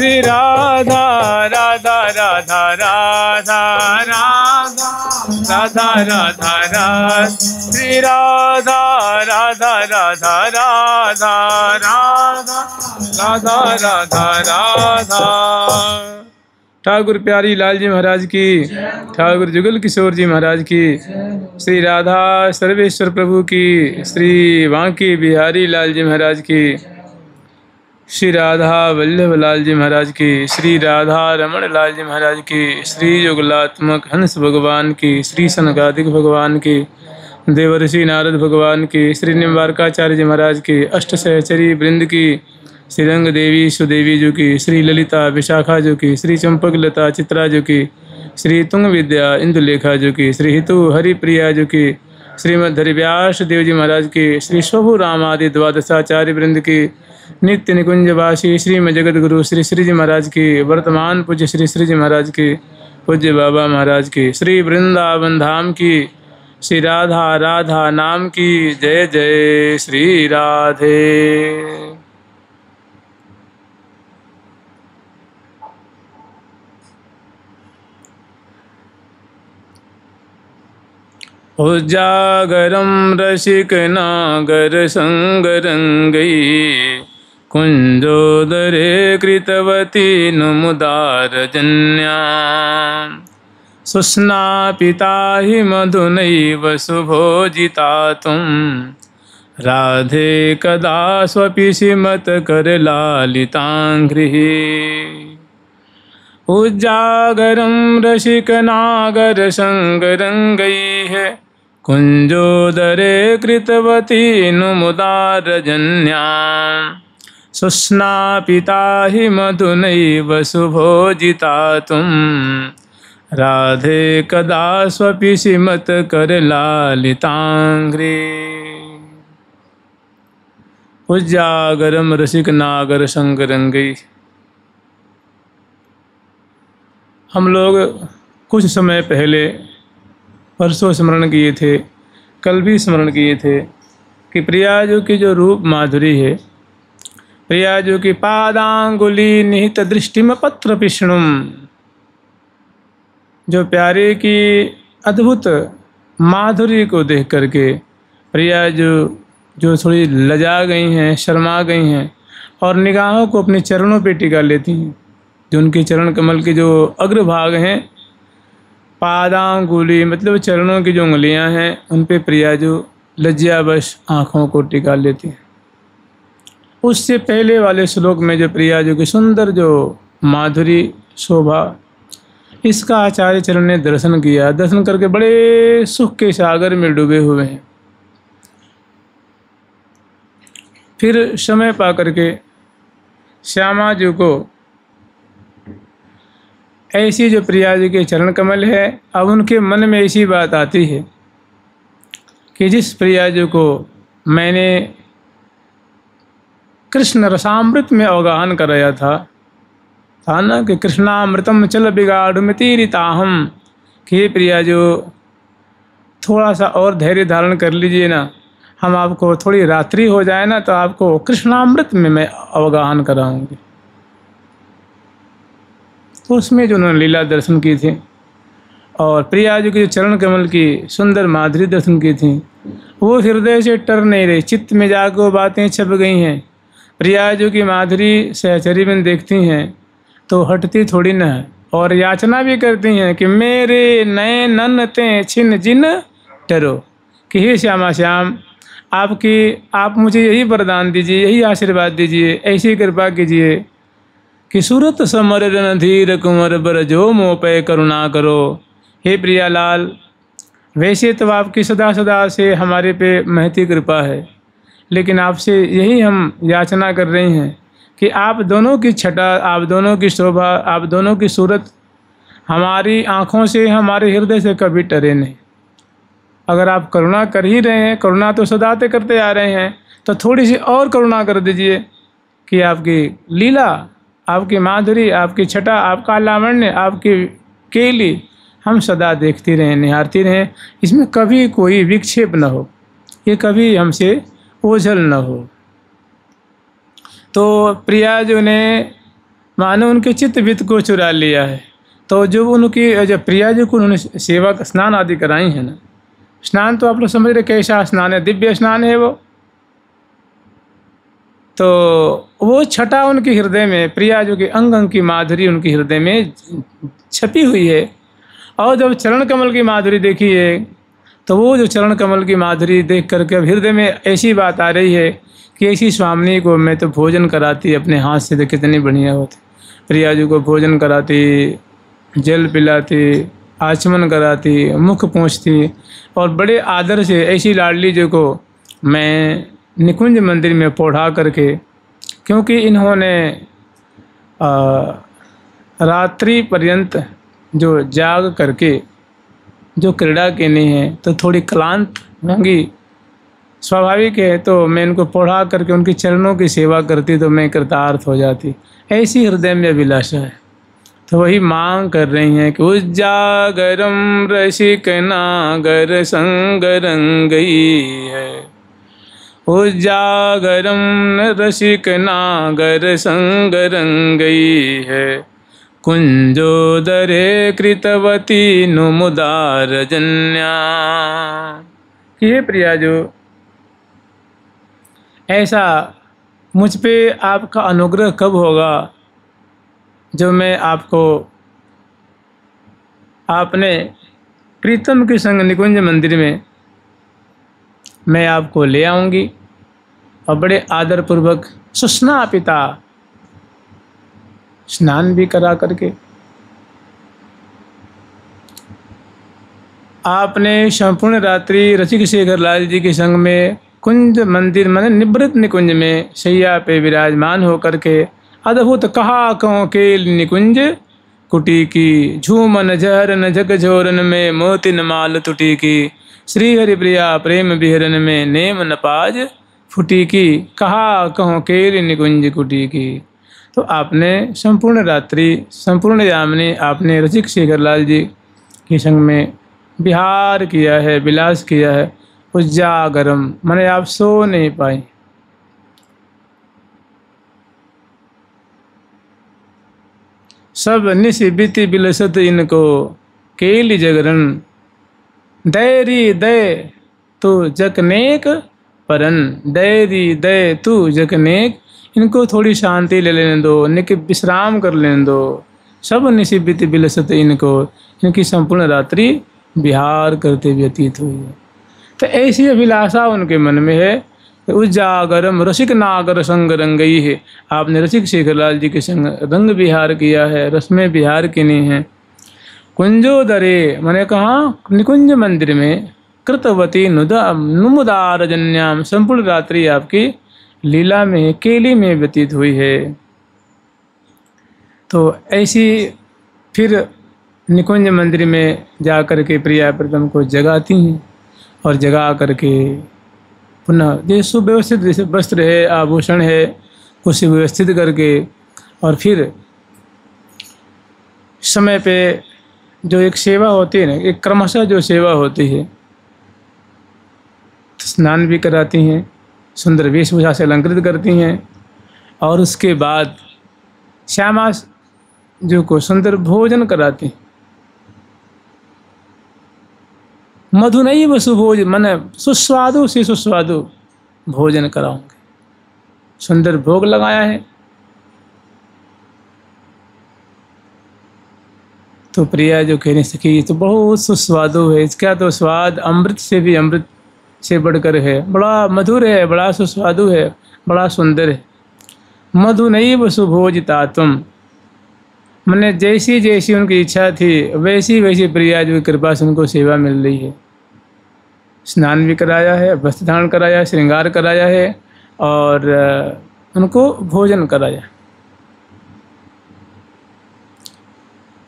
श्री राधा राधा राधा राधा राधा राधा राधा राधा श्री राधा राधा राधा राधा राधा राधा राधा राधा। ठाकुर प्यारी लाल जी महाराज की, ठाकुर जुगल किशोर जी महाराज की, श्री राधा सर्वेश्वर प्रभु की, श्री बांके बिहारी लाल जी महाराज की, श्री राधा वल्लभ लाल जी महाराज की, श्री राधा रमण लाल जी महाराज की, श्री युगलात्मक हंस भगवान की, श्री सनकादिक भगवान की, देवर्षि नारद भगवान की, श्री निम्बारकाचार्य जी महाराज की, अष्ट सहचरी वृंद की, श्री रंग देवी सुदेवी जी की, श्री ललिता विशाखा जी की, श्री चंपक लता चित्रा जी की, श्री तुंग विद्या इंदुलेखा जी की, श्री हितु हरिप्रिया जी की, श्रीमद हरिव्यास देव जी महाराज की, श्री शोभु राम आदि द्वादशाचार्य वृंद की, नित्य निकुंजवासी श्रीमद जगत गुरु श्री श्री जी महाराज की, वर्तमान पूज्य श्री श्री जी महाराज की, पूज्य बाबा महाराज की, श्री वृंदावन धाम की, श्री राधा राधा नाम की, जय जय श्री राधे। उजागरम रसिक नागर संग रंगई, कुंजोदरे कृतवती नुमुदार जन्या, सुस्नापिता हि मधुनैव सुभोजिता तुम, राधे कदा स्वपि सिमत कर लालितांघ्रिः। उजागरम रसिक नागर संग रंगैः, कुंजोदरे कृतवती नुमुदार जन्या, सुस्नापिता हि मधुनैव सुभोजिता तुम, राधे कदा स्वपि सिमत कर लालितांघ्रि। उजागरम रसिक नागर संग रंगई। हम लोग कुछ समय पहले परसों स्मरण किए थे, कल भी स्मरण किए थे कि प्रियाजू की जो रूप माधुरी है, प्रियाजू की पादांगुली निहित दृष्टिम पत्र पिष्णुम, जो प्यारे की अद्भुत माधुरी को देख करके प्रियाजू जो थोड़ी लजा गई हैं, शर्मा गई हैं और निगाहों को अपने चरणों पे टिका लेती हैं। जो उनके चरण कमल के जो अग्रभाग हैं, पादांगुली मतलब चरणों की जो उंगलियां हैं, उन पे प्रियाजू लज्जावश आँखों को टिका लेती हैं। उससे पहले वाले श्लोक में जो प्रियाजू की सुंदर जो माधुरी शोभा, इसका आचार्य चरण ने दर्शन किया। दर्शन करके बड़े सुख के सागर में डूबे हुए हैं। फिर समय पा करके श्यामा जी को ऐसी जो प्रियाजू के चरण कमल है, अब उनके मन में ऐसी बात आती है कि जिस प्रियाजू को मैंने कृष्ण रसामृत में अवगाहन कराया था ना कि कृष्णामृतम चल बिगाड़ुमितीरिताहम, कि प्रियाजू थोड़ा सा और धैर्य धारण कर लीजिए ना, हम आपको थोड़ी रात्रि हो जाए ना तो आपको कृष्णामृत में मैं अवगाहन कराऊंगी। तो उसमें जो उन्होंने लीला दर्शन की थी और प्रियाजू के जो चरण कमल की सुंदर माधुरी दर्शन की थी, वो हृदय से टर नहीं रही, चित्त में जाकर वो बातें छप गई हैं। प्रियाजू की माधुरी सहचरी में देखती हैं तो हटती थोड़ी न है और याचना भी करती हैं कि मेरे नए नन ते छिन जिन टरो, कि हे श्यामा श्याम, आप मुझे यही वरदान दीजिए, यही आशीर्वाद दीजिए, ऐसी कृपा कीजिए कि सूरत समर रणधीर कुंवर बर जो मोह पे करुणा करो। हे प्रियालाल, वैसे तो आपकी सदा सदा से हमारे पे महती कृपा है, लेकिन आपसे यही हम याचना कर रहे हैं कि आप दोनों की छटा, आप दोनों की शोभा, आप दोनों की सूरत हमारी आँखों से, हमारे हृदय से कभी टरे नहीं। अगर आप करुणा कर ही रहे हैं, करुणा तो सदा से करते आ रहे हैं, तो थोड़ी सी और करुणा कर दीजिए कि आपकी लीला, आपकी माधुरी, आपकी छटा, आपका लावण्य, आपकी केली हम सदा देखती रहें, निहारती रहें, इसमें कभी कोई विक्षेप न हो, ये कभी हमसे ओझल न हो। तो प्रियाजू ने मानो उनके चित्त वित्त को चुरा लिया है। तो जो उनकी जब प्रिया जी को उन्होंने सेवा स्नान आदि कराई है ना, स्नान तो आप लोग समझ रहे कैसा स्नान है, दिव्य स्नान है वो। तो वो छटा उनके हृदय में, प्रिया जो कि अंग अंग की माधुरी उनके हृदय में छपी हुई है। और जब चरण कमल की माधुरी देखी है तो वो जो चरण कमल की माधुरी देख करके अब हृदय में ऐसी बात आ रही है कि ऐसी स्वामिनी को मैं तो भोजन कराती अपने हाथ से, तो कितनी बढ़िया होती। प्रिया जी को भोजन कराती, जल पिलाती, आचमन कराती, मुख पोंछती और बड़े आदर से ऐसी लाडली जी को मैं निकुंज मंदिर में पौढ़ा करके, क्योंकि इन्होंने रात्रि पर्यंत जो जाग करके जो क्रीड़ा केनी है तो थोड़ी क्लांत होंगी, स्वाभाविक है। तो मैं इनको पौढ़ा करके उनके चरणों की सेवा करती तो मैं कृतार्थ हो जाती, ऐसी हृदय में अभिलाषा है। तो वही मांग कर रही हैं कि उजागरम रसिक नागर संग रंगई है, उजागरम रसिक नागर संग रंगई है, कुंजोदरे कृतवती नुमुदार जन्या। ये प्रिया जो ऐसा मुझ पे आपका अनुग्रह कब होगा जो मैं आपको आपने प्रीतम के संग निकुंज मंदिर में मैं आपको ले आऊँगी और बड़े आदर पूर्वक सुस्ना पिता स्नान भी करा करके आपने संपूर्ण रात्रि रसिक शेखर लाल जी के संग में कुंज मंदिर माने निवृत्त निकुंज में शैया पे विराजमान होकर के अद्भुत कहा कहो के निकुंज कुटी की, झूमन जहरन झक झोरन में मोतिन माल तुटी की, श्री हरि प्रिया प्रेम बिहरन में नेम नपाज फुटी की, कहा कहो के निकुंज कुटी की। तो आपने संपूर्ण रात्रि संपूर्ण यामिनी आपने रसिक शेखर लाल जी के संग में विहार किया है, विलास किया है। उजागरम माने आप सो नहीं पाए, सब निश बीती बिलसत इनको केली जगरन, दैरी दय तू जकनेक परन, दैरी दय तू जकनेक, इनको थोड़ी शांति ले लेने दो, इनके विश्राम कर लेने दो। सब निशिबित बिलसत इनको, इनकी संपूर्ण रात्रि विहार करते व्यतीत हुई है। तो ऐसी अभिलाषा उनके मन में है। तो उजागरम रसिक नागर संग रंगई है, आपने रसिक शेखर लाल जी के संग रंग विहार किया है, रस में विहार किनी है। कुंजोदरे मैंने कहा निकुंज मंदिर में, कृतवती नुमुदार जन्याम, संपूर्ण रात्रि आपकी लीला में केली में व्यतीत हुई है। तो ऐसी फिर निकुंज मंदिर में जा कर के प्रिया प्रीतम को जगाती हैं और जगा करके पुनः जैसे सुव्यवस्थित जैसे वस्त्र है, आभूषण है, उसे व्यवस्थित करके और फिर समय पे जो एक सेवा होती है ना, एक क्रमशः जो सेवा होती है, स्नान भी कराती हैं, सुंदर वेशभूषा से अलंकृत करती हैं और उसके बाद श्यामा जो को सुंदर भोजन कराती हैं। मधुनई व सुभोज मन सुस्वादु से सुस्वादु भोजन कराऊंगे, सुंदर भोग लगाया है। तो प्रिया जो कहने सकी ये तो बहुत सुस्वादु है, इसका तो स्वाद अमृत से भी अमृत से बढ़कर है, बड़ा मधुर है, बड़ा सुस्वादु है, बड़ा सुंदर है। मधुनई व सुभोजितात्म मैंने जैसी जैसी उनकी इच्छा थी वैसी वैसी प्रिया जी की कृपा से उनको सेवा मिल रही है। स्नान भी कराया है, वस्त्र धारण कराया, श्रृंगार कराया है और उनको भोजन कराया।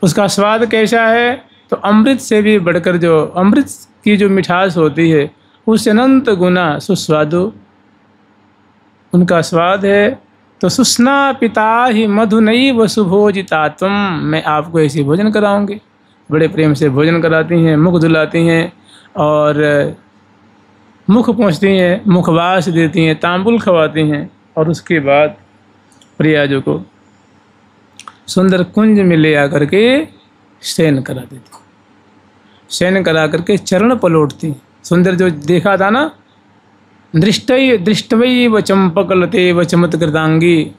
उसका स्वाद कैसा है? तो अमृत से भी बढ़कर, जो अमृत की जो मिठास होती है उससे अनंत गुना सुस्वादु उनका स्वाद है। तो सुस्ना पिता ही मधुनई व सुभोजितात्म, मैं आपको ऐसे भोजन कराऊंगी। बड़े प्रेम से भोजन कराती हैं, मुख धुलाती हैं और मुख पोंछती हैं, मुखवास देती हैं, तांबुल खवाती हैं और उसके बाद प्रियाजों को सुंदर कुंज में ले आकर के शयन करा देती, शयन करा करके चरण पलोटती। सुंदर जो देखा था ना, दृष्टवै व चंपकलते व चमत्कृतांगी,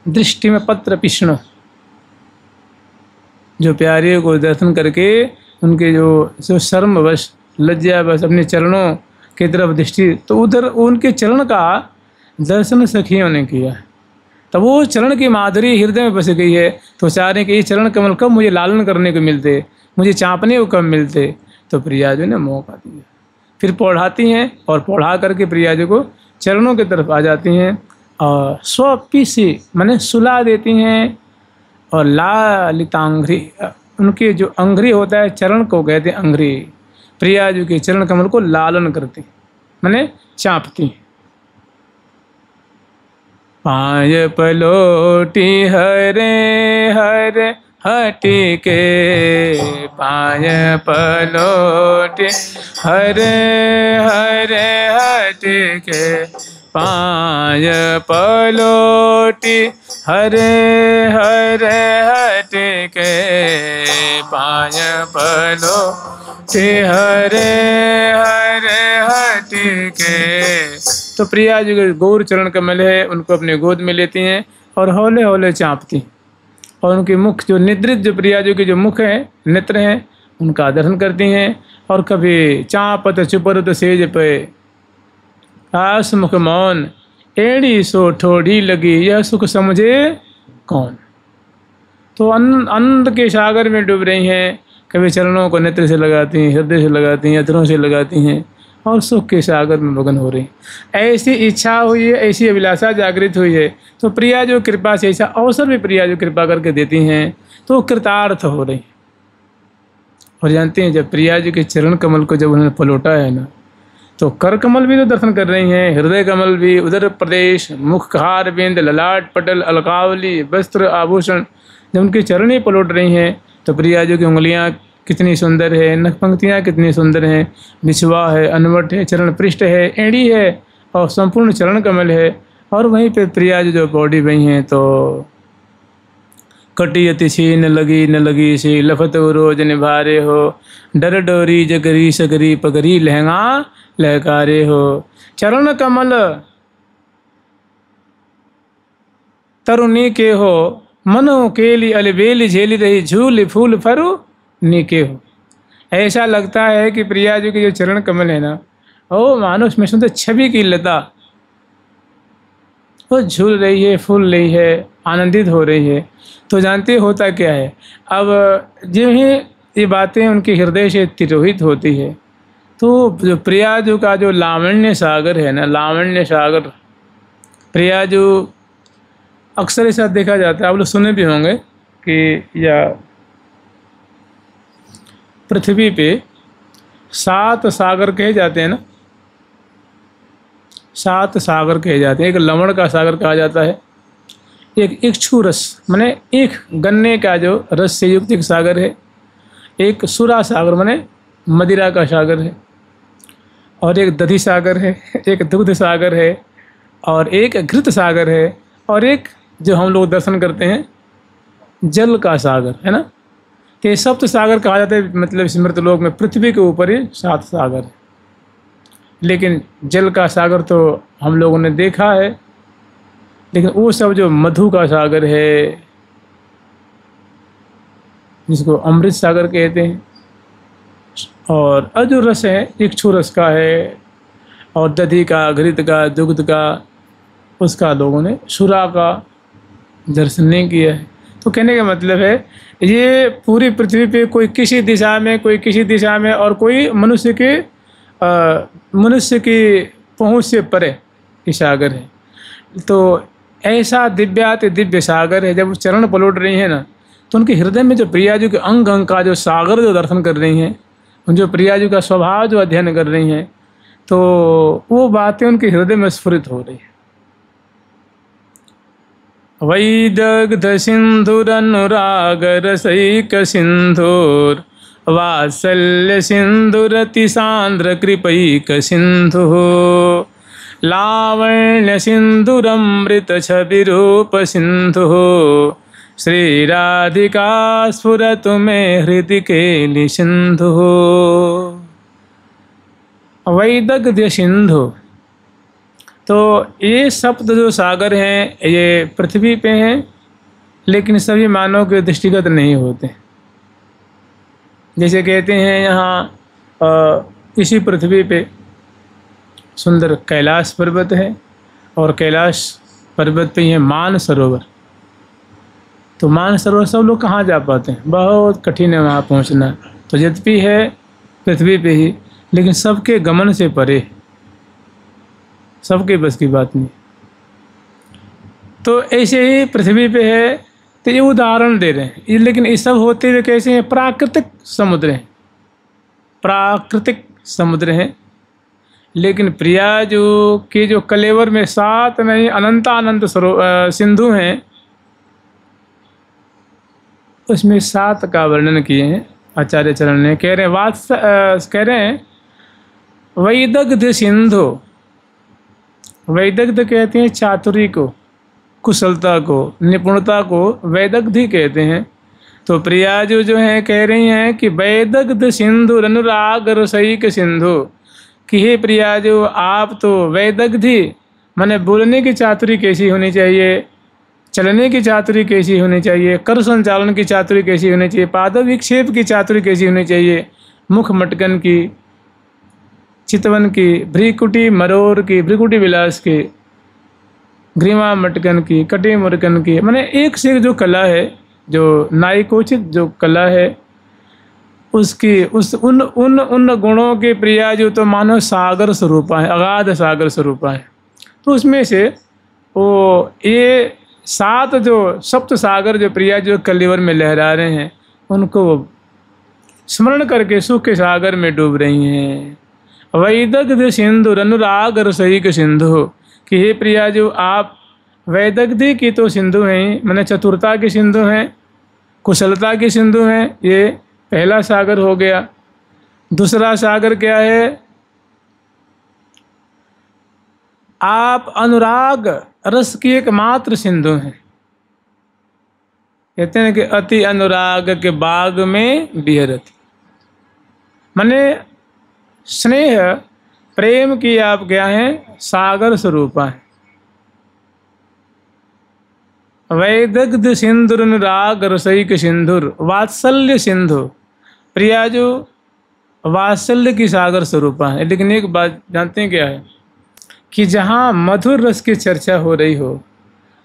दृष्टि में पत्र पिष्ण, जो प्यारे को दर्शन करके उनके जो शर्मवश लज्जावश अपने चरणों की तरफ दृष्टि, तो उधर उनके चरण का दर्शन सखियों ने किया, तब वो चरण की माधुरी हृदय में बस गई है। तो चाह रहे कि ये चरण कमल कब मुझे लालन करने को मिलते, मुझे चापने को कब मिलते। तो प्रियाजू ने मौका दिया, फिर पौढ़ाती हैं और पौढ़ा करके प्रियाजू को चरणों की तरफ आ जाती हैं और स्वपी से माने सुला देती हैं। और लालितांघ्री, उनके जो अंघ्री होता है, चरण को कहते हैं अंघ्री, प्रियाजू के चरण कमल को लालन करती माने चापती। पाय पलोटी हरे हरे हटि के, पाय पलोटी हरे हरे हटि के, पाय पलोटी हरे हरे हटि के, पाय पलोटी हरे हरे हटि के। तो प्रिया जी के गौर चरण कमल है, उनको अपने गोद में लेती हैं और हौले हौले चाँपती, और उनके मुख जो निद्रित जो प्रिया जी के जो मुख हैं, नेत्र हैं, उनका दर्शन करती हैं। और कभी चाँपत चुपरत सेज पे, आस मुख मौन, एड़ी सो ठोड़ी लगी, यह सुख समझे कौन। तो आनंद के सागर में डूब रही हैं, कभी चरणों को नेत्र से लगाती हैं, हृदय से लगाती हैं, अधरों से लगाती हैं और सुख के सागर में मगन हो रही। ऐसी इच्छा हुई है, ऐसी अभिलाषा जागृत हुई है, तो प्रिया जो कृपा से ऐसा अवसर भी प्रिया जो कृपा करके देती हैं, तो कृतार्थ हो रही। और जानते हैं, जब प्रिया जी के चरण कमल को जब उन्होंने पलोटा है ना, तो कर कमल भी तो दर्शन कर रही हैं, हृदय कमल भी, उदर प्रदेश, मुख हार बिंद, ललाट पटल, अलकावली, वस्त्र आभूषण, जब उनके चरण ही पलोट रही हैं, तो प्रिया जी की उंगलियाँ कितनी सुंदर है, नख पंक्तियाँ कितनी सुंदर हैं, बिछवा है, अनवट है, चरण पृष्ठ है, एड़ी है और संपूर्ण चरण कमल है। और वहीं पे प्रिया जी जो बॉडी बही हैं, तो कटियति सी न लगी सी, लफत रोज निभारे हो, डर डोरी जगरी सगरी पगरी, लहंगा लहकारे हो। चरण कमल तरुणी के हो, मनो केली अलबेली झेली रही, झूल फूल फरू नीके हो। ऐसा लगता है कि प्रिया जी के जो चरण कमल है ना, ओ मानो में सुंदर छवि की लता, वो झूल रही है, फूल रही है, आनंदित हो रही है। तो जानते होता क्या है, अब जो ही ये बातें उनके हृदय से तिरोहित होती है, तो जो प्रिया जी का जो लावण्य सागर है ना, लावण्य सागर, प्रिया जी अक्सर ऐसा देखा जाता है, आप लोग सुने भी होंगे कि या पृथ्वी पे 7 सागर कहे जाते हैं ना, 7 सागर कहे जाते हैं। एक लवण का सागर कहा जाता है, एक इक्षु रस माने एक गन्ने का जो रस से युक्त एक सागर है, एक सुरा सागर माने मदिरा का सागर है, और एक दधि सागर है, एक दुग्ध सागर है, और एक घृत सागर है, और एक जो हम लोग दर्शन करते हैं जल का सागर है ना। तो सप्त सागर कहा जाता है, मतलब स्मृत लोक में पृथ्वी के ऊपर ही 7 सागर है, लेकिन जल का सागर तो हम लोगों ने देखा है, लेकिन वो सब जो मधु का सागर है, जिसको अमृत सागर कहते हैं, और अजो रस है, इक्षु रस का है, और दधि का, घृत का, दुग्ध का, उसका लोगों ने सुरा का दर्शन नहीं किया है। तो कहने का मतलब है, ये पूरी पृथ्वी पे कोई किसी दिशा में, कोई किसी दिशा में, और कोई मनुष्य की पहुँच से परे ये सागर है। तो ऐसा दिव्याति दिव्य सागर है। जब वो चरण पलट रही हैं ना, तो उनके हृदय में जो प्रिया जी के अंग अंग का जो सागर जो दर्शन कर रही हैं, जो प्रिया जी का स्वभाव जो अध्ययन कर रही हैं, तो वो बातें उनके हृदय में स्फुरित हो रही है। वैदग्ध सिंधुरनुराग रसैक सिंधुर, वात्सल्य सिंधुरति सांद्र कृपैक सिंधु, लावण्य सिंधुरमृत छवि रूप सिंधु श्री राधिका स्फुरतु मे हृदि केलि सिंधु। वैदग्ध्य सिंधु, तो ये सप्त जो सागर हैं ये पृथ्वी पे हैं, लेकिन सभी मानव के दृष्टिगत नहीं होते। जैसे कहते हैं यहाँ इसी पृथ्वी पे सुंदर कैलाश पर्वत है, और कैलाश पर्वत पे है मान सरोवर। तो मान सरोवर सब लोग कहाँ जा पाते हैं, बहुत कठिन है वहाँ पहुँचना। तो यद्यपि है पृथ्वी पे ही, लेकिन सबके गमन से परे, सबके बस की बात नहीं। तो ऐसे ही पृथ्वी पे है, तो ये उदाहरण दे रहे हैं। लेकिन ये सब होते हुए कैसे हैं, प्राकृतिक समुद्र हैं, प्राकृतिक समुद्र हैं। लेकिन प्रयाजू के जो कलेवर में 7 नहीं अनंत सिंधु हैं, उसमें 7 का वर्णन किए हैं आचार्य चरण ने। कह रहे हैं वैदग्ध्य सिंधु। वैदग्ध्य कहते हैं चातुरी को, कुशलता को, निपुणता को वैदग्ध्य कहते हैं। तो प्रियाजू जो हैं कह रही हैं कि वैदग्ध्य सिंधु अनुराग रसईक सिंधु, कि हे प्रियाजू आप तो वैदग्ध्य माने बोलने की चातुरी कैसी होनी चाहिए, चलने की चातुरी कैसी होनी चाहिए, कर संचालन की चातुरी कैसी होनी चाहिए, पाद विक्षेप की चातुरी कैसी होनी चाहिए, मुख मटकन की, चितवन की, भ्रीकुटी मरोर की, भ्रीकुटी विलास की, ग्रीवा मटकन की, कटे मुरकन की, माने एक से एक जो कला है, जो नायकोचित जो कला है उसकी उन गुणों के प्रिया जो तो मानो सागर स्वरूपा है, अगाध सागर स्वरूपा है। तो उसमें से वो ये 7 जो सप्त सागर जो प्रिया जो कलिवर में लहरा रहे हैं, उनको स्मरण करके सुख के सागर में डूब रही हैं। वैदग्ध्य सिंधु अनुराग रसईक सिंधु, कि हे प्रिया जो आप वैदग्ध्य की तो सिंधु हैं, माने चतुरता की सिंधु हैं, कुशलता की सिंधु हैं। ये पहला सागर हो गया। दूसरा सागर क्या है, आप अनुराग रस की एकमात्र सिंधु हैं। कहते हैं कि अति अनुराग के बाग में बिहरती, माने स्नेह प्रेम की आप क्या हैं, सागर स्वरूपा है। वैदग्ध्य सिंधुर अनुराग रसईक सिंधुर वात्सल्य सिंधु, प्रिया जो वात्सल्य की सागर स्वरूपा है। लेकिन एक बात जानते हैं क्या है, कि जहाँ मधुर रस की चर्चा हो रही हो,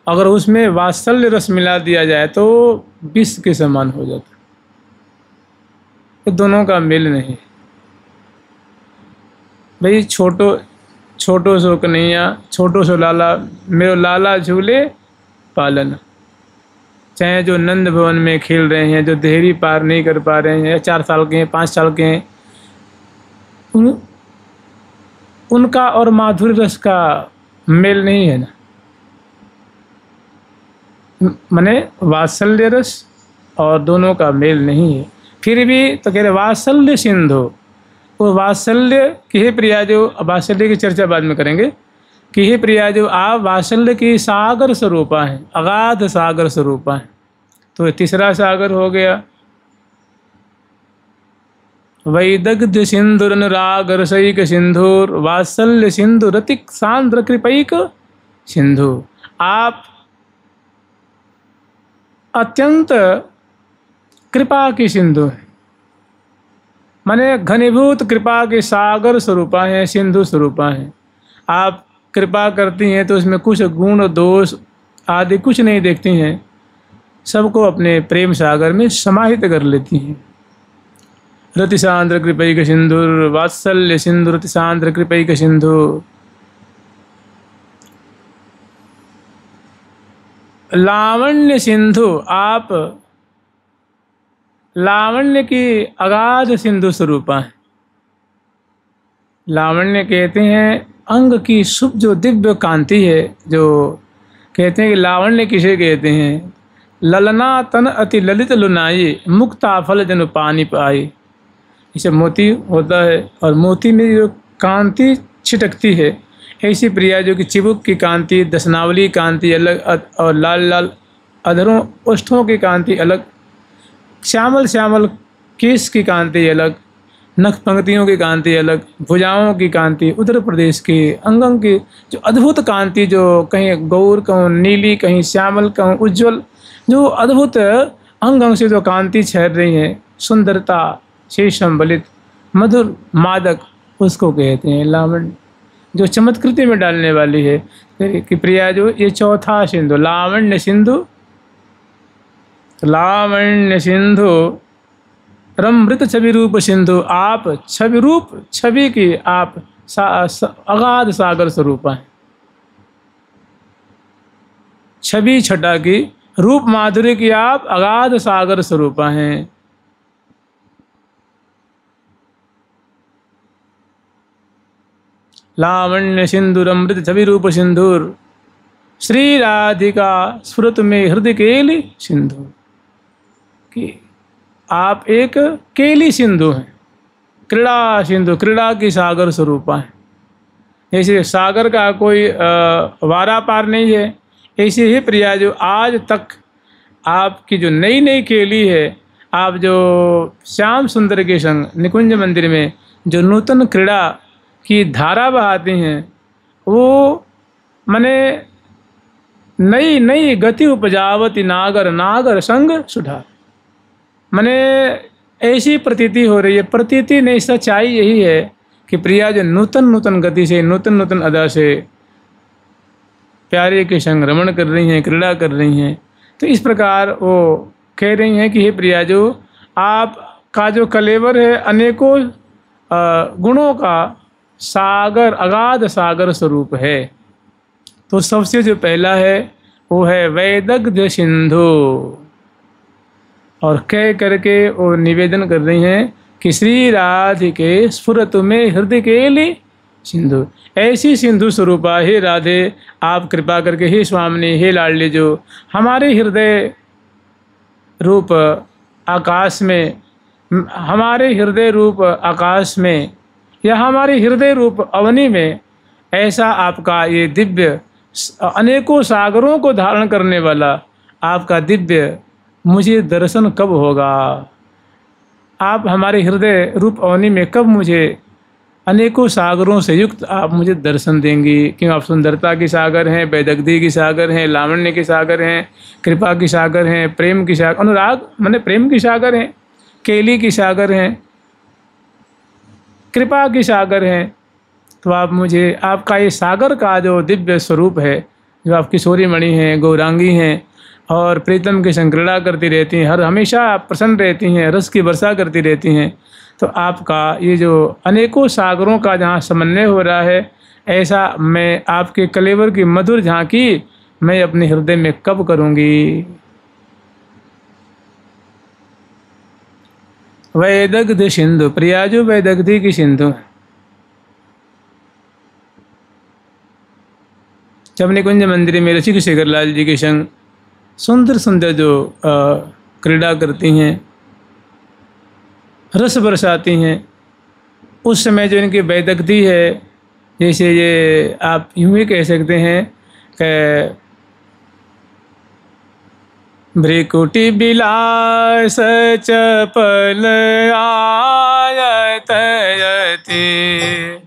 अगर उसमें वात्सल्य रस मिला दिया जाए तो विष के समान हो जाता। तो दोनों का मेल नहीं। भाई छोटो सो कन्हैया, छोटो सो लाला, मेरो लाला झूले पालन। चाहे जो नंद भवन में खेल रहे हैं, जो देहरी पार नहीं कर पा रहे हैं, 4 साल के हैं, 5 साल के हैं, उनका और माधुर्य रस का मेल नहीं है ना। माने वात्सल्य रस और दोनों का मेल नहीं है। फिर भी तो कह रहे वात्सल्य सिंधु, वो वात्सल्य कि हे प्रिया जो, वात्सल्य की चर्चा बाद में करेंगे, कि हे प्रिया जो आप वात्सल्य की सागर स्वरूपा है, अगाध सागर स्वरूपा है। तो तीसरा सागर हो गया वैदग्ध्य सिंधुर अनुराग रसईक सिंधुर वात्सल्य सिंधु रतिक सांद्र कृपैक सिंधु। आप अत्यंत कृपा की सिंधु है, माने घनीभूत कृपा के सागर स्वरूपा हैं, सिंधु स्वरूपा हैं। आप कृपा करती हैं तो उसमें कुछ गुण दोष आदि कुछ नहीं देखती हैं, सबको अपने प्रेम सागर में समाहित कर लेती हैं। रति सांद्र कृपैक सिंधुर वात्सल्य सिंधु रति सांद्र कृपैक सिंधु। लावण्य सिंधु, आप लावण्य की अगाध सिंधु स्वरूपा है। लावण्य कहते हैं अंग की शुभ जो दिव्य कांति है, जो कहते हैं कि लावण्य किसे कहते हैं, ललना तन अति ललित लुनाई मुक्ता फल जन पानी पाई। इसे मोती होता है और मोती में जो कांति छिटकती है ऐसी प्रिया जो कि चिबुक की कांति, दशनावली कांति अलग और लाल लाल अधरों ओष्ठों की कांति अलग, श्यामल श्यामल केश की कांति अलग, नख पंक्तियों की कांति अलग, भुजाओं की कांति, उत्तर प्रदेश की अंगों की जो अद्भुत कांति, जो कहीं गौर कहूँ नीली, कहीं श्यामल कहूँ उज्ज्वल, जो अद्भुत अंग से जो कांति छर रही है, सुंदरता से संबलित मधुर मादक, उसको कहते हैं लावण्य, जो चमत्कृति में डालने वाली है कि प्रिया जो ये चौथा सिंधु लावण्य सिंधु, लावण्य सिंधु रमृत छवि रूप सिंधु, आप छवि रूप छवि की आप अगाध सागर स्वरूपा हैं, छवि छटा की रूप माधुर्य की आप अगाध सागर स्वरूपा हैं। लावण्य सिंधुर अमृत छवि रूप सिंधुर, श्री राधिका स्फुरत में हृदय केली सिंधु, कि आप एक केली सिंधु हैं, क्रीड़ा सिंधु, क्रीड़ा की सागर स्वरूपा है। जैसे सागर का कोई वारा पार नहीं है, ऐसे ही प्रिया जो आज तक आपकी जो नई नई केली है, आप जो श्याम सुंदर के संग निकुंज मंदिर में जो नूतन क्रीड़ा की धारा बहाती हैं, वो मने नई नई गति उपजावती नागर, नागर संग सुधार, मने ऐसी प्रतीति हो रही है। प्रतीति नहीं, सच्चाई यही है कि प्रिया जो नूतन नूतन गति से, नूतन नूतन अदा से प्यारे के संग रमण कर रही हैं, क्रीड़ा कर रही हैं। तो इस प्रकार वो कह रही हैं कि हे प्रिया, जो आपका जो कलेवर है अनेकों गुणों का सागर, अगाध सागर स्वरूप है। तो सबसे जो पहला है वो है वैदग्ध सिंधु, और कह करके वो निवेदन कर रही हैं कि श्री राधिके स्फुरतु में हृदय केली सिंधु, ऐसी सिंधु स्वरूपा हे राधे, आप कृपा करके हे स्वामिनी, हे लाडली, जो हमारे हृदय रूप आकाश में, हमारे हृदय रूप आकाश में या हमारे हृदय रूप अवनी में ऐसा आपका ये दिव्य अनेकों सागरों को धारण करने वाला आपका दिव्य मुझे दर्शन कब होगा। आप हमारे हृदय रूप अवनी में कब मुझे अनेकों सागरों से युक्त आप मुझे दर्शन देंगी, क्योंकि आप सुंदरता की सागर हैं, वैदग्धी की सागर हैं, लावण्य की सागर हैं, कृपा की सागर हैं, प्रेम की सागर, अनुराग माने प्रेम की सागर हैं, केली की सागर हैं, कृपा की सागर हैं। तो आप मुझे आपका ये सागर का जो दिव्य स्वरूप है, जो आप किशोरी मणि हैं, गौरांगी हैं और प्रीतम की संक्रीड़ा करती रहती हैं, हर हमेशा प्रसन्न रहती हैं, रस की वर्षा करती रहती हैं, तो आपका ये जो अनेकों सागरों का जहाँ समन्वय हो रहा है, ऐसा मैं आपके कलेवर की मधुर झांकी मैं अपने हृदय में कब करूँगी। वैदग्ध सिंधु, प्रिया जो वैदग्धी की सिंधु है। जब निकुंज मंदिर में ऋषिक शेखरलाल जी के संग सुंदर सुंदर जो क्रीड़ा करती हैं, रस बरसाती हैं, उस समय जो इनकी वैदग्धी है, जैसे ये आप यूँ ही कह सकते हैं कि भ्रिकुटी बिलास चपल आयत यति,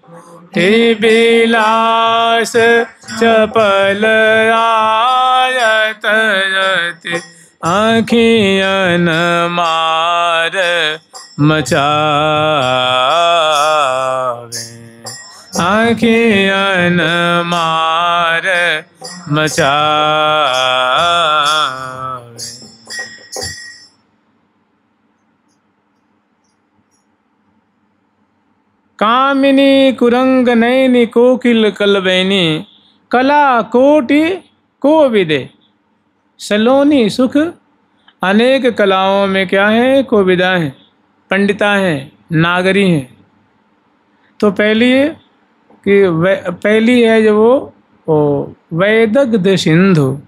बिलास चपल आयत यति, आँखियन मार मचावे, आँखियन मार मचावे। कामिनी कुरंग नैनी कोकिल कलबैनी, कला कोटि को विदे, सलोनी सुख अनेक कलाओं में क्या है, कोविदा हैं, पंडिता हैं, नागरी हैं। तो पहली है जो वो वैदग्ध सिंधु,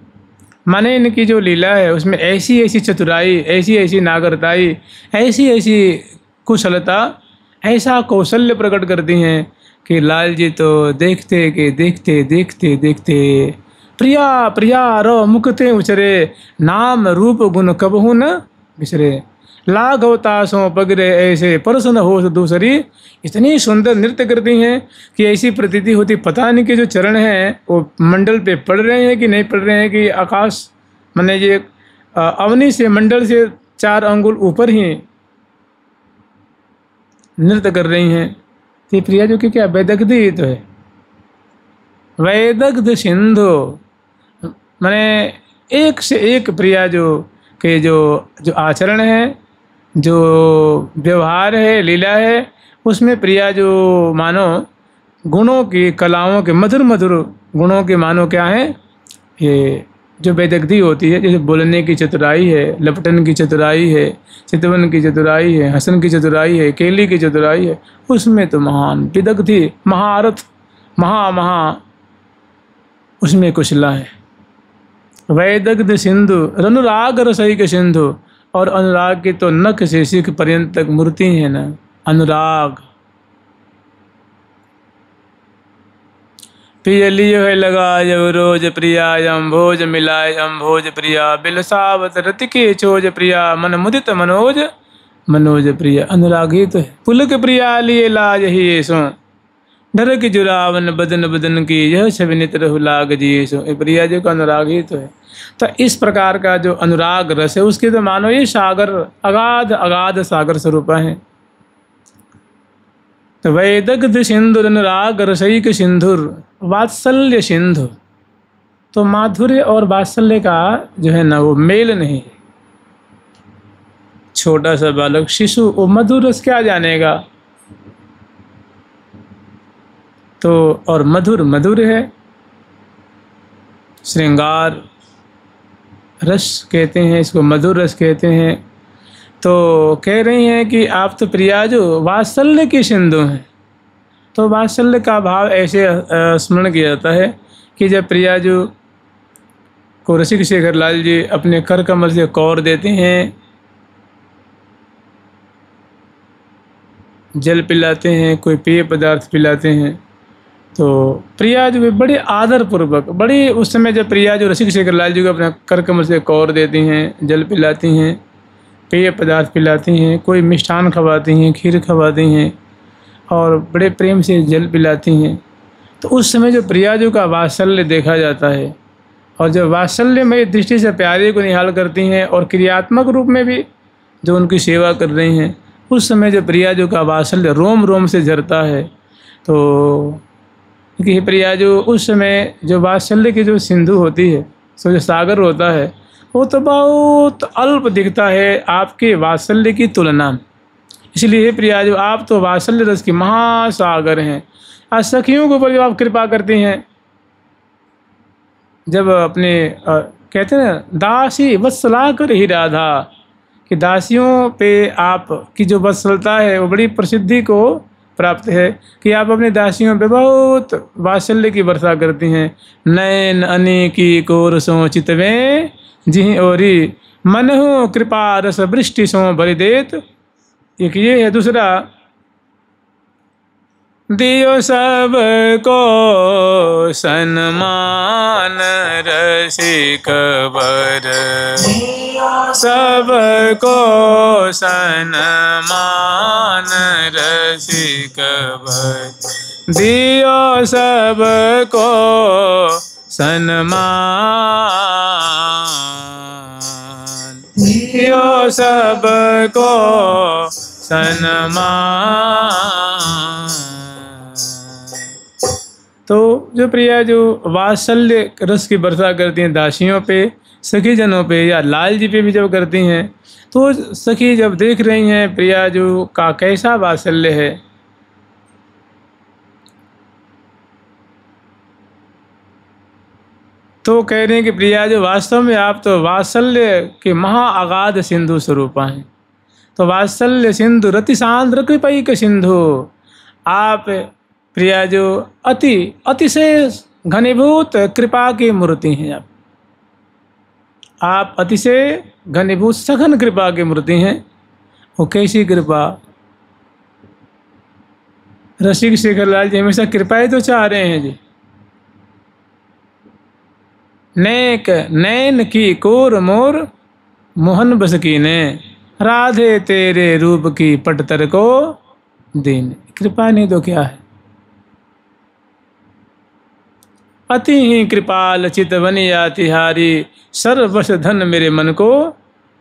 माने इनकी जो लीला है उसमें ऐसी ऐसी चतुराई, ऐसी ऐसी नागरताई, ऐसी ऐसी कुशलता, ऐसा कौशल्य प्रकट करती हैं कि लाल जी तो देखते कि देखते देखते देखते प्रिया प्रिया रो मुकते उचरे, नाम रूप गुण कबहू न बिसरे। लाघव तासों पगरे ऐसे परसन हो दूसरी। इतनी सुंदर नृत्य करती हैं कि ऐसी प्रतीति होती, पता नहीं कि जो चरण हैं वो मंडल पे पड़ रहे हैं कि नहीं पड़ रहे हैं, कि आकाश माने ये अवनी से मंडल से 4 अंगुल ऊपर ही नृत्य कर रही हैं। तो प्रिया जो कि क्या वैदग्धि तो है, वैदग्ध सिंधु माने एक से एक प्रिया जो के जो आचरण है, जो व्यवहार है, लीला है, उसमें प्रिया जो मानो गुणों की, कलाओं के मधुर मधुर गुणों के मानो क्या है, ये जो वैदग्धि होती है, जैसे बोलने की चतुराई है, लपटन की चतुराई है, चितवन की चतुराई है, हसन की चतुराई है, केली की चतुराई है, उसमें तो महान विदग्धि, महारथ, महा उसमें कुशला है। वैदग्ध सिंधु अनुराग रसैक सिंधु, और अनुराग की तो नख से शिख पर्यंत तक मूर्ति है ना, अनुराग। पिय लियो है लगा जब रोज प्रिया, अम्भोज मिलाए अम्भोज प्रिया, बिलसावत रति के चोज प्रिया, मन मुदित मनोज मनोज प्रिया। अनुरागी तो है। पुलक प्रिया लिए लाज ही सो, डर की जुरावन बदन बदन की, यह छवि नित रहु लाग जी सो। प्रिया जो का अनुरागी तो है। तो इस प्रकार का जो अनुराग रस है, उसके तो मानो ये सागर, अगाध अगाध सागर स्वरूप है। तो वैदग्ध सिंधुर अनुराग रसैक सिंधुर वात्सल्य सिंधु, तो माधुर्य और वात्सल्य का जो है ना वो मेल नहीं है। छोटा सा बालक शिशु वो मधुर रस क्या जानेगा, तो और मधुर मधुर है, श्रृंगार रस कहते हैं इसको, मधुर रस कहते हैं। तो कह रही हैं कि आप तो प्रिया जो वात्सल्य की सिंधु हैं। तो वात्सल्य का भाव ऐसे स्मरण किया जाता है कि जब प्रिया जो को रसिक शेखर लाल जी अपने कर कमल से कौर देते हैं, जल पिलाते हैं, कोई पेय पदार्थ पिलाते हैं, तो प्रिया जो बड़े आदर पूर्वक, बड़ी उस समय जब प्रिया जो रसिक शेखर लाल जी को अपने कर कमल से कौर देती हैं, जल पिलाती हैं, पेय पदार्थ पिलाती हैं, कोई मिष्ठान खवाती हैं, खीर खवाती हैं और बड़े प्रेम से जल पिलाती हैं, तो उस समय जो प्रियाजू का वात्सल्य देखा जाता है। और जब वात्सल्य में दृष्टि से प्यारे को निहाल करती हैं और क्रियात्मक रूप में भी जो उनकी सेवा कर रही हैं, उस समय जो प्रियाजू का वात्सल्य रोम रोम से झरता है। तो क्योंकि प्रियाजू उस समय जो वात्सल्य की जो सिंधु होती है, सो जो सागर होता है, वो तो बहुत अल्प दिखता है आपके वात्सल्य की तुलना में। इसलिए प्रिया जो आप तो वात्सल्य रस की महासागर हैं। आज सखियों के ऊपर जब आप कृपा करती हैं, जब अपने कहते हैं ना दासी वत्सला कर ही राधा, कि दासियों पे आप की जो वत्सलता है वो बड़ी प्रसिद्धि को प्राप्त है, कि आप अपने दासियों पे बहुत वात्सल्य की वर्षा करती हैं। नयन अनेकी कोर सो चितवें जी ओरी, मन हो कृपा रस वृष्टि सो भरि देत। एक ये है। दूसरा, दियो सब को सन्मान रसिक वर, सब को सन्मान रसिक वर, दियो सब को सन्मान, दियो सब को सन्मान। तो जो प्रिया जो वात्सल्य रस की वर्षा करती हैं दासियों पे, सखी जनों पे या लाल जी पे भी जब करती हैं, तो सखी जब देख रही हैं प्रिया जो का कैसा वात्सल्य है, तो कह रहे हैं कि प्रिया जो वास्तव में आप तो वात्सल्य के महाअगाध सिंधु स्वरूपा हैं। तो वात्सल्य सिंधु रति सांद्र कृपैक सिंधु, आप प्रिया जो अतिशय घनीभूत कृपा की मूर्ति हैं। आप अतिशय घनीभूत सघन कृपा की मूर्ति हैं। वो कैसी कृपा, रसिक शेखर लाल जी हमेशा कृपा ही तो चाह रहे हैं जी। नेक नैन की कोर मोर मोहन बस की ने, राधे तेरे रूप की पटतर को दीन। कृपा नहीं तो क्या है। अति ही कृपाल चित बनिया तिहारी, सर्वश धन मेरे मन को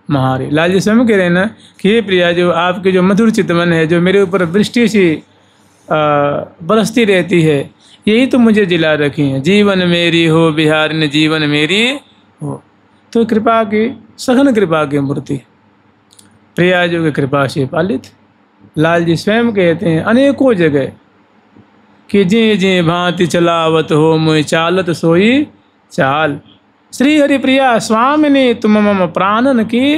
महारी। लाल जी स्वयं कह रहे हैं ना कि हे प्रिया, जो आपके जो मधुर चित मन है, जो मेरे ऊपर वृष्टि सी बरसती रहती है, यही तो मुझे जिला रखी है। जीवन मेरी हो बिहारिन जीवन मेरी हो। तो कृपा की सघन कृपा की मूर्ति प्रिया जो की कृपा से पालित। लाल जी स्वयं कहते हैं अनेकों जगह कि जी जी भांति चलावत हो मुझ चालत सोई चाल। श्री हरि प्रिया स्वामिनी तुम मम प्राणन की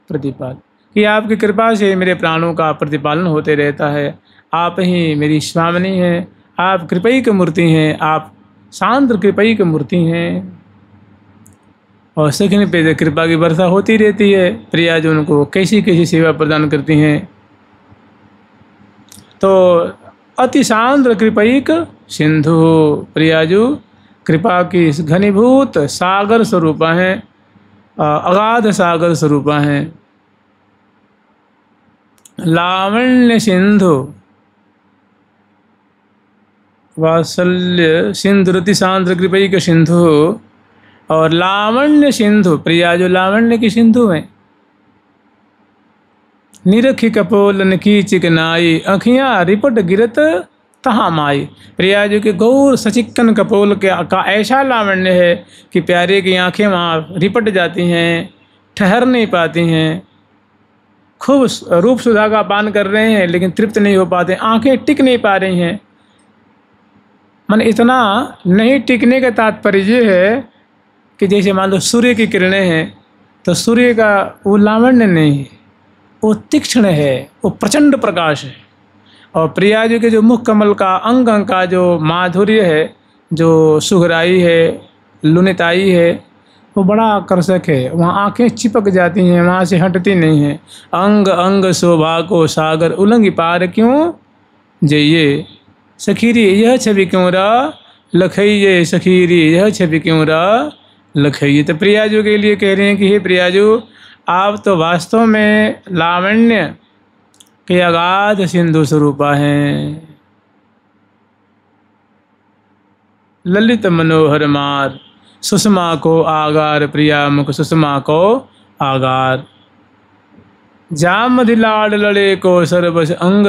प्रतिपाल। कि आपकी कृपा से मेरे प्राणों का प्रतिपालन होते रहता है। आप ही मेरी स्वामिनी हैं, आप कृपई की मूर्ति हैं, आप शांत कृपई की मूर्ति हैं। और सखिन पे कृपा की वर्षा होती रहती है। प्रिया जो उनको कैसी कैसी सेवा प्रदान करती हैं। तो अति सांद्र कृपैक सिंधु, प्रियाजू कृपा की घनीभूत सागर स्वरूपा हैं, अगाध सागर स्वरूपा हैं। लावण्य सिंधु वात्सल्य सिंधु रति सांद्र कृपैक सिंधु और लावण्य सिंधु, प्रिया जो लावण्य की सिंधु हैं। निरखी कपोलन की चिकनाई, अखियाँ रिपट गिरत तहाँ माई। प्रिया जो कि गौर सचिक्कन कपोल का ऐसा लावण्य है कि प्यारे की आंखें वहाँ रिपट जाती हैं, ठहर नहीं पाती हैं। खूब रूप सुधा का पान कर रहे हैं लेकिन तृप्त नहीं हो पाते, आंखें टिक नहीं पा रही हैं। मन इतना नहीं टिकने का तात्पर्य ये है कि जैसे मान लो सूर्य की किरणें हैं, तो सूर्य का वो लावण्य नहीं है, वो तीक्ष्ण है, वो प्रचंड प्रकाश है। और प्रिया जी के जो मुख कमल का अंग अंग का जो माधुर्य है, जो सुघराई है, लुनिताई है, वो बड़ा आकर्षक है। वहाँ आंखें चिपक जाती हैं, वहाँ से हटती नहीं हैं। अंग अंग शोभा को सागर उलंग पार क्यों जइए, सखीरी यह छवि क्यों रा लखइये, सखीरी यह छवि क्यों रा लखइये। तो प्रियाजू के लिए कह रहे हैं कि हे प्रियाजू, आप तो वास्तव में लावण्य के अगाध सिंधु स्वरूपा हैं। ललित मनोहर मार सुषमा को आगार, प्रिया मुख सुषमा को आगार। जामधि लाड लड़े को सर्वस अंग,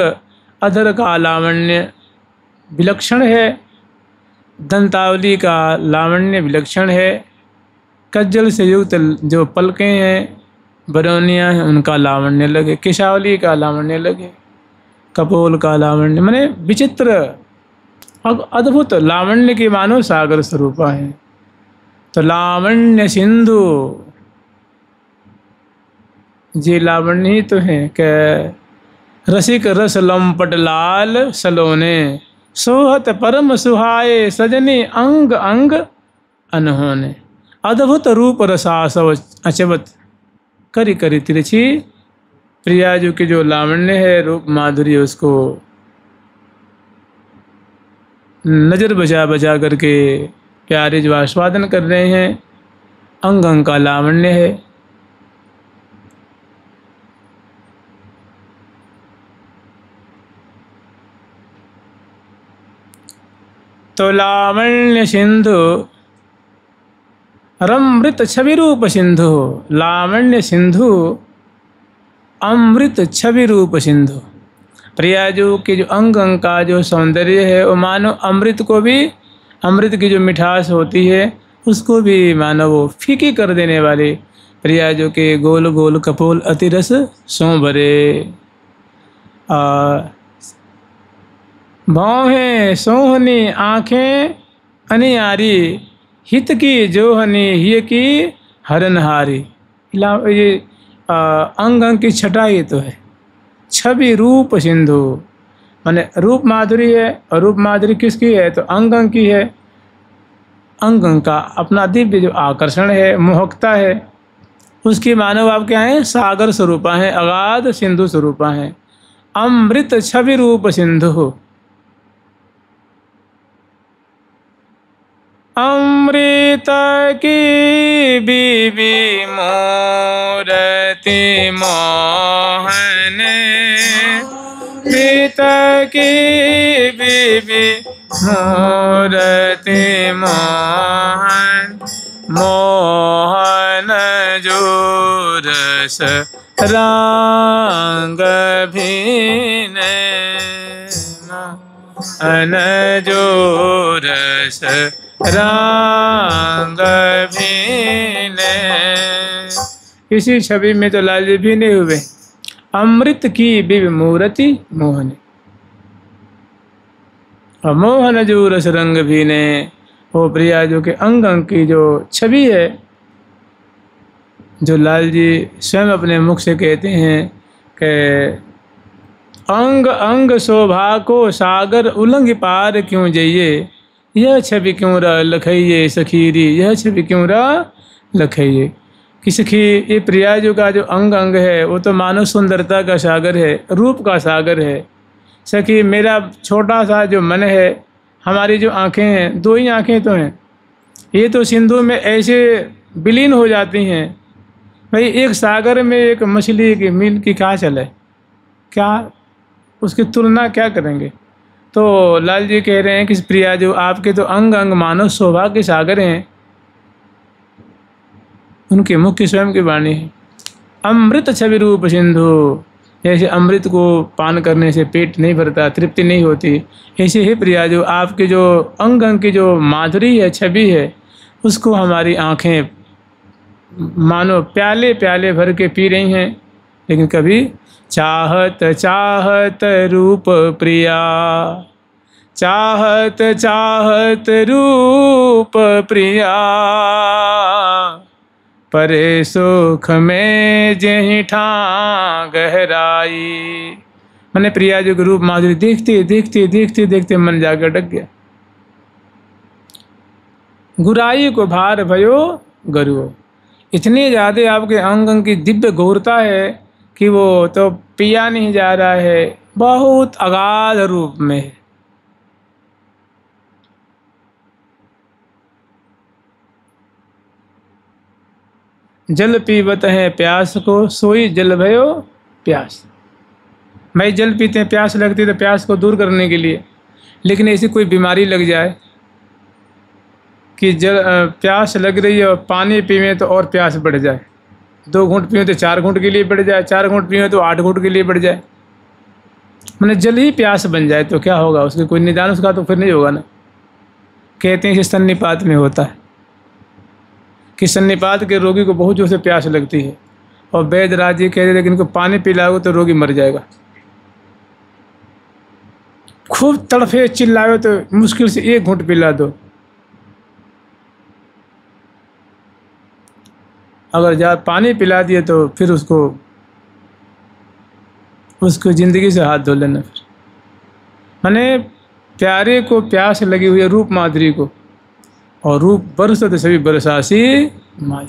अधर का लावण्य विलक्षण है। दंतावली का लावण्य विलक्षण है। कज्जल से युक्त जो पलकें हैं, बरौनियाँ हैं, उनका लावण्य लगे। केशावली का लावण्य लगे। कपोल का लावण्य, माने विचित्र अद्भुत लावण्य के मानो सागर स्वरूपा है। तो लावण्य सिंधु जी लावण्य ही तो है। कि रसिक रस लंपट लाल सलोने, सोहत परम सुहाए सजनी अंग अंग अनहोने। अद्भुत रूप रसासव अचवत करी करी तिरछी। प्रियाजू के जो लावण्य है, रूप माधुर्य, उसको नज़र बचा बचा करके प्यारे जो आस्वादन कर रहे हैं, अंग अंग का लावण्य है। तो लावण्य सिंधु रमृत छवि रूप सिंधु, लावण्य सिंधु अमृत छवि रूप सिंधु। प्रियाजू के जो अंग अंग का जो सौंदर्य है, वो मानो अमृत को भी, अमृत की जो मिठास होती है उसको भी मानो वो फीकी कर देने वाले। प्रियाजू के गोल गोल कपोल अति रस सो भरे। भौहें सोहनी आँखें अनियारी, हित की जोहनी हिय की हरनहारी। ये अंग अंग की छटाई तो है। छवि रूप सिंधु माने रूप माधुरी है, और रूप माधुरी किसकी है? तो अंग अंग की है। अंग अंग का अपना दिव्य जो आकर्षण है, मोहकता है, उसकी मानव आप क्या है? सागर स्वरूपा है, अगाध सिंधु स्वरूपा है। अमृत छवि रूप सिंधु, अमृत की बीबी मूरति मोहन, अमृत की बीबी मूरति मोहन, मोहन जो रस रंग भीन, मोहन जो रस रंग भीने। इसी छवि में तो लाल जी भीने हुए। अमृत की बिब मूरति मोहन, और मोहन जो रस रंग भीने, वो प्रिया जो के अंग अंग की जो छवि है, जो लाल जी स्वयं अपने मुख से कहते हैं कि अंग अंग शोभा को सागर उलंघ पार क्यों जाइए, यह छवि क्यों रह लखइये सखीरी, यह छवि क्यों रह लखइये। कि सखी, ये प्रियाजू का जो अंग अंग है वो तो मानव सुंदरता का सागर है, रूप का सागर है। सखी, मेरा छोटा सा जो मन है, हमारी जो आँखें हैं, दो ही आँखें तो हैं, ये तो सिंधु में ऐसे विलीन हो जाती हैं। भाई एक सागर में एक मछली की मीन की क्या चले, क्या उसकी तुलना क्या करेंगे। तो लाल जी कह रहे हैं कि प्रिया जो आपके तो अंग अंग मानव शोभा के सागर हैं, उनके मुख की स्वयं की वाणी है। अमृत छवि रूप सिंधु, जैसे अमृत को पान करने से पेट नहीं भरता, तृप्ति नहीं होती, ऐसे ही प्रिया जो आपके जो अंग अंग की जो माधुरी है, छवि है, उसको हमारी आँखें मानो प्याले प्याले भर के पी रही हैं, लेकिन कभी चाहत चाहत रूप प्रिया, चाहत चाहत रूप प्रिया, परे सुख में जहीं ठां गहराई। मैंने प्रिया जी के रूप माधुरी देखते देखते देखते देखते मन जाकर अटक गया। गुराई को भार भयो गरुओ, इतनी ज़्यादा आपके अंग अंग की दिव्य गौरता है कि वो तो पिया नहीं जा रहा है, बहुत अगाध रूप में है। जल पीवत है प्यास को, सोई जल भयो प्यास। भाई जल पीते हैं, प्यास लगती है तो प्यास को दूर करने के लिए, लेकिन ऐसी कोई बीमारी लग जाए कि जल प्यास लग रही है और पानी पीवें तो और प्यास बढ़ जाए, 2 घूंट पीवें तो 4 घूंट के लिए बढ़ जाए, 4 घूंट पीवें तो 8 घूंट के लिए बढ़ जाए, मैंने जल ही प्यास बन जाए तो क्या होगा, उसके कोई निदान उसका तो फिर नहीं होगा ना। कहते हैं कि सन्निपात में होता है कि सन्निपात के रोगी को बहुत जोर से प्यास लगती है और वैद्य राज जी कहते हैं लेकिन इनको पानी पिलाओगे तो रोगी मर जाएगा। खूब तड़फे चिल्लाओ तो मुश्किल से 1 घूंट पिला दो, अगर ज़्यादा पानी पिला दिए तो फिर उसको ज़िंदगी से हाथ धो लेना। फिर मैंने प्यारे को प्यास लगी हुई है रूप माधुरी को, और रूप बरसत सभी बरसासी माई।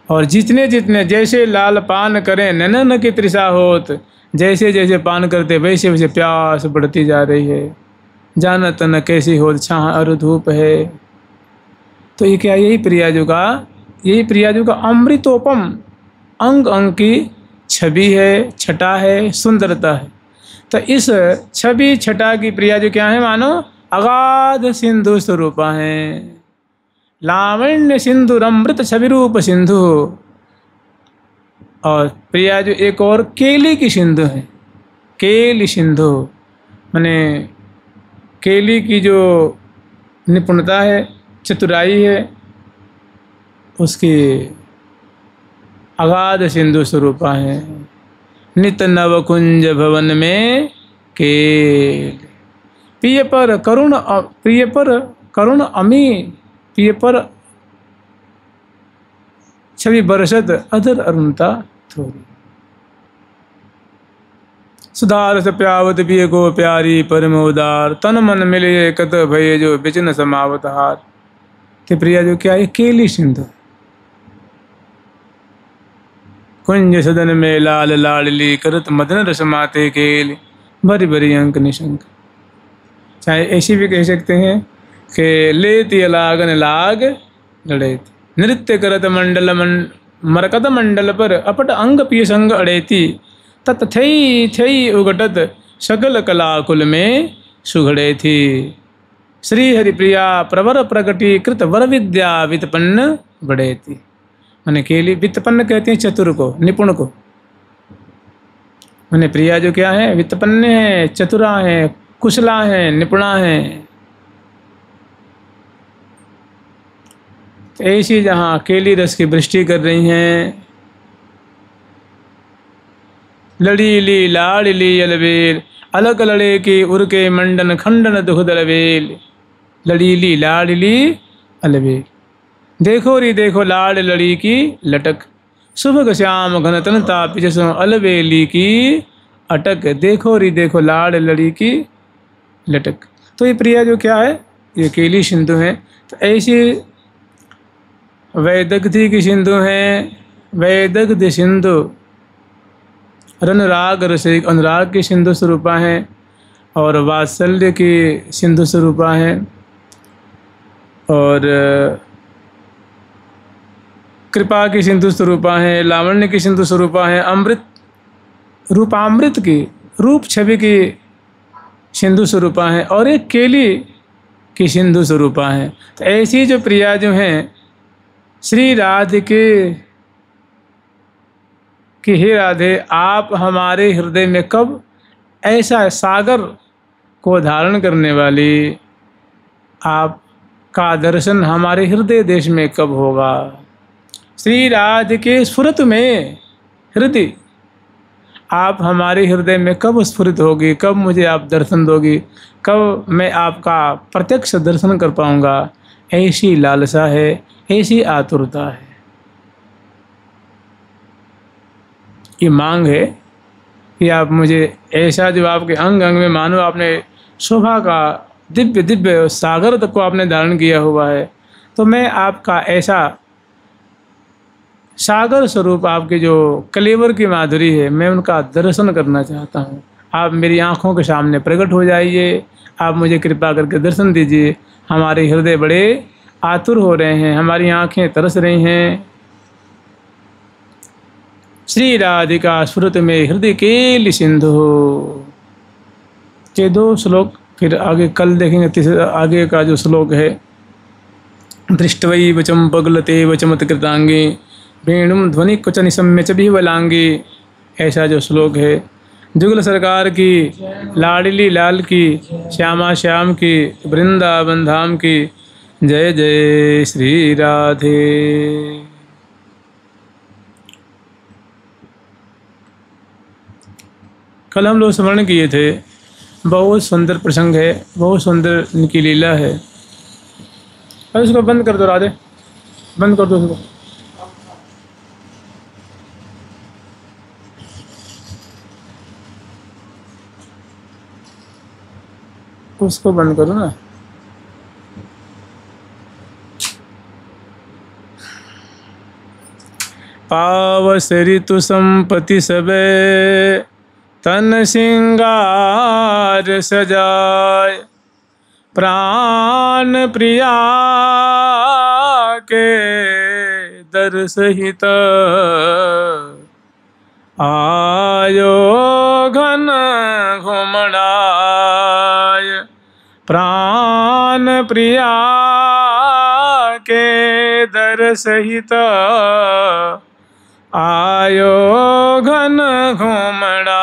और जितने जितने जैसे लाल पान करें नैनन की तृषा होत, जैसे जैसे पान करते वैसे वैसे प्यास बढ़ती जा रही है। जानत न कैसी होत छाह अरु धूप है। तो ये क्या, यही प्रियाजू का अमृतोपम अंग अंग की छवि है, छटा है, सुंदरता है। तो इस छवि छटा की प्रियाजू क्या है, मानो अगाध सिंधु स्वरूपा हैं। लावण्य सिंधु अमृत छवि रूप सिंधु। और प्रिया जो एक और केली की सिंधु है, केली सिंधु माने केली की जो निपुणता है, चतुराई है, उसकी अगाध सिंधु स्वरूपा है। नित नव कुंज भवन में केल, प्रिय पर करुण अमी, प्रिय पर छवि बरसत अधर अरुणता थोड़ी। सुधार से प्यावत पिय को प्यारी परम उदार, तन मन मिले कत भय जो बिचन समावत हार। कि प्रिया जो क्या है, केली सिंधु। कुंज सदन में लाल लाडली, करत मदन रस माते केल, भरी भरी अंक निशंक। चाहे ऐसी भी कह सकते हैं के लेती लागन लाग लड़ेती। नृत्य करत मंडल मरकत मंडल पर अपट अंग पिय संग अड़ेती। तत थई थई उगटत सकल कलाकुल में सुघड़े थी। श्री हरिप्रिया प्रवर प्रगति कृत वर विद्या वितपन्न बड़े थी। मैंने केली वित्तपन्न कहते हैं चतुर को, निपुण को। मैंने प्रिया जो क्या है, वित्तपन्न है, चतुरा है, कुशला है, निपुणा है। तो ऐसी जहाँ केली रस की वृष्टि कर रही हैं। लड़ी ली लाड़ ली अलबेल अलग लड़े की उर के मंडन खंडन दुख दलबेल। लड़ी ली लाड़ ली अलबेल। देखो री देखो लाड़ लड़ी की लटक। सुबह श्याम घन तनता पिजसों अलबेली की अटक। देखो री देखो लाड़ लड़ी की लटक। तो ये प्रिया जो क्या है, ये केली सिंधु हैं। तो ऐसी वैदग्धि की सिंधु हैं। वैदग्ध सिंधु रनराग रसिक अनुराग की सिंधु स्वरूपा हैं और वात्सल्य की सिंधु स्वरूपा हैं और कृपा की सिंधु स्वरूपा हैं, लावण्य की सिंधु स्वरूपा हैं, अमृत रूपामृत की रूप छवि की सिंधु स्वरूपा हैं और एक केली की सिंधु स्वरूपा हैं। तो ऐसी जो प्रिया जो हैं श्री राधिके कि हे राधे, आप हमारे हृदय में कब ऐसा सागर को धारण करने वाली आपका दर्शन हमारे हृदय देश में कब होगा। श्री राधिके स्फुरत में हृदय, आप हमारे हृदय में कब स्फुरित होगी, कब मुझे आप दर्शन दोगी, कब मैं आपका प्रत्यक्ष दर्शन कर पाऊंगा। ऐसी लालसा है, ऐसी आतुरता है, ये मांग है कि आप मुझे ऐसा, जो आपके अंग अंग में मानो आपने शोभा का दिव्य दिव्य सागर तक को आपने धारण किया हुआ है, तो मैं आपका ऐसा सागर स्वरूप, आपके जो कलेवर की माधुरी है, मैं उनका दर्शन करना चाहता हूँ। आप मेरी आँखों के सामने प्रकट हो जाइए, आप मुझे कृपा करके दर्शन दीजिए। हमारे हृदय बड़े आतुर हो रहे हैं, हमारी आँखें तरस रही हैं। श्री राधिका स्फुरत में हृदय केली सिंधु। ये दो श्लोक फिर आगे कल देखेंगे। तीसरा आगे का जो श्लोक है, दृष्टवै वचम पगलते वचमत कृतांगे वेणुम ध्वनि क्वच निशम्य च बिह्वलांगे, ऐसा जो श्लोक है। जुगल सरकार की, लाडली लाल की, श्यामा श्याम की, वृंदावन धाम की जय जय श्री राधे। कल हम लोग स्मरण किए थे, बहुत सुंदर प्रसंग है, बहुत सुंदर इनकी लीला है। अब इसको बंद कर दो राधे, बंद कर दो इसको। उसको बंद करो ना। पावस ऋतु संपत्ति सबे तन सिंगार सजाय, प्राण प्रिया के दर सहित आयो घन घुमड़ाय। प्राण प्रिया के दर सहित आयो घन घुमड़ाय।